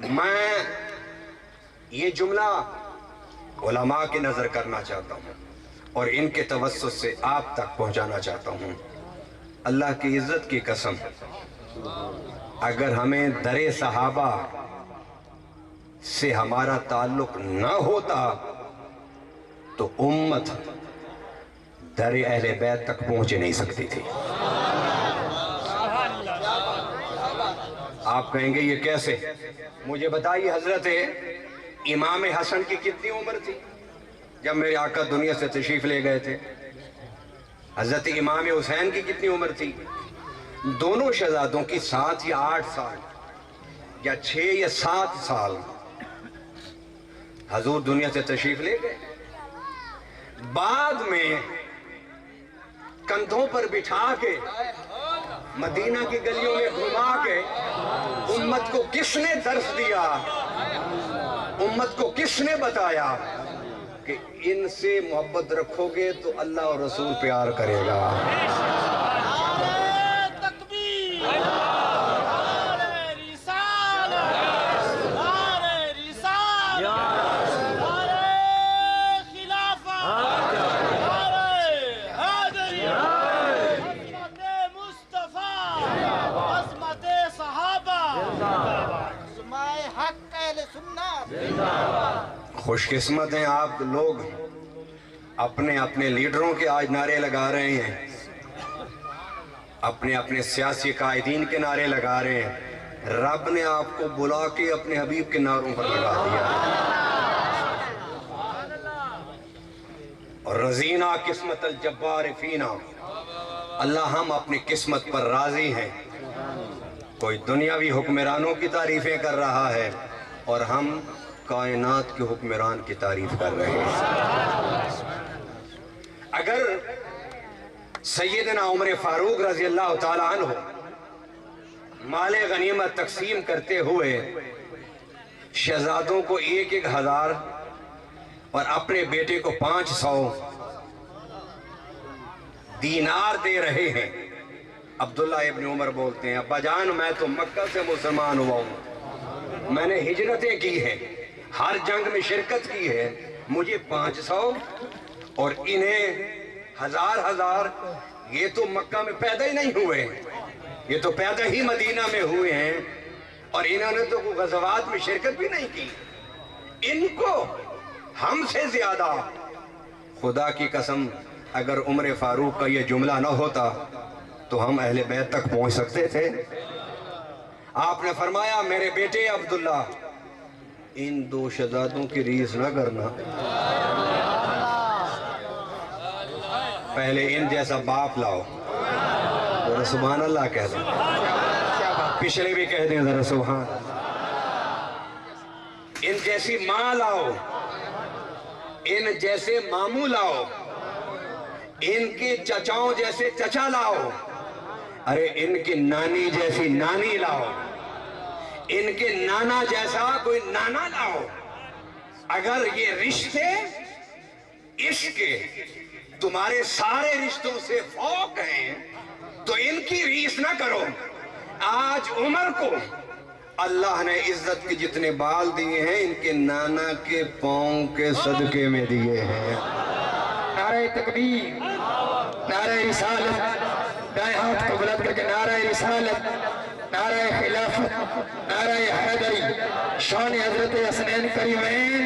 میں یہ جملہ علماء کی نظر کرنا چاہتا ہوں اور ان کے توسط سے آپ تک پہنچانا چاہتا ہوں۔ اللہ کی عزت کی قسم، اگر ہمیں در صحابہ سے ہمارا تعلق نہ ہوتا تو امت در اہل بیت تک پہنچ نہیں سکتی تھی۔ آپ کہیں گے یہ کیسے؟ مجھے بتائیے حضرت امام حسن کی کتنی عمر تھی جب میرے آقا دنیا سے تشریف لے گئے تھے؟ حضرت امام حسین کی کتنی عمر تھی؟ دونوں شہزادوں کی 7 یا 8 سال یا 6 یا 7 سال حضور دنیا سے تشریف لے گئے۔ بعد میں کندھوں پر بٹھا کے مدینہ کی گلیوں میں گھما کے امت کو کس نے درس دیا؟ امت کو کس نے بتایا کہ ان سے محبت رکھو گے تو اللہ اور رسول پیار کرے گا؟ خوش قسمت ہیں آپ لوگ، اپنے اپنے لیڈروں کے آج نعرے لگا رہے ہیں، اپنے اپنے سیاسی قائدین کے نعرے لگا رہے ہیں۔ رب نے آپ کو بلا کے اپنے حبیب کے نعروں پر لگا دیا۔ اور رضینا قسمت الجبار فینا، اللہ ہم اپنی قسمت پر راضی ہیں۔ کوئی دنیاوی حکمرانوں کی تعریفیں کر رہا ہے اور ہم کائنات کے حکمران کی تعریف کر رہے ہیں۔ اگر سیدنا عمر فاروق رضی اللہ تعالیٰ عنہ مال غنیمت تقسیم کرتے ہوئے شہزادوں کو 1,000 اور اپنے بیٹے کو 500 دینار دے رہے ہیں، عبداللہ ابن عمر بولتے ہیں ابا جان میں تو مکہ سے مسلمان ہوا ہوں، میں نے ہجرتیں کی ہیں، ہر جنگ میں شرکت کی ہے، مجھے 500 اور انہیں 1000 یہ تو مکہ میں پیدا ہی نہیں ہوئے، یہ تو پیدا ہی مدینہ میں ہوئے ہیں اور انہوں نے تو غزوات میں شرکت بھی نہیں کی، ان کو ہم سے زیادہ۔ خدا کی قسم اگر عمر فاروق کا یہ جملہ نہ ہوتا تو ہم اہل بیت تک پہنچ سکتے تھے؟ آپ نے فرمایا میرے بیٹے عبداللہ ان 2 شہزادوں کی ریس نہ کرنا، پہلے ان جیسا باپ لاؤ، ذرا سبحان اللہ کہہ دیں، پچھلے بھی کہہ دیں ذرا سبحان، ان جیسی ماں لاؤ، ان جیسے ماموں لاؤ، ان کے چچاؤں جیسے چچا لاؤ، ارے ان کی نانی جیسی نانی لاؤ، ان کے نانا جیسا کوئی نانا لاؤ۔ اگر یہ رشتے عشق تمہارے سارے رشتوں سے فوق ہیں تو ان کی ریس نہ کرو۔ آج عمر کو اللہ نے عزت کے جتنے بال دیے ہیں ان کے نانا کے پاؤں کے صدقے میں دیے ہیں۔ نعرہ تکبیر، نعرہ رسالت، دائیں ہاتھ کو بلند کر کے نعرہ رسالت، نعرہ خلافت، نعرہ حیدری، شان حضرت حسنین کریمین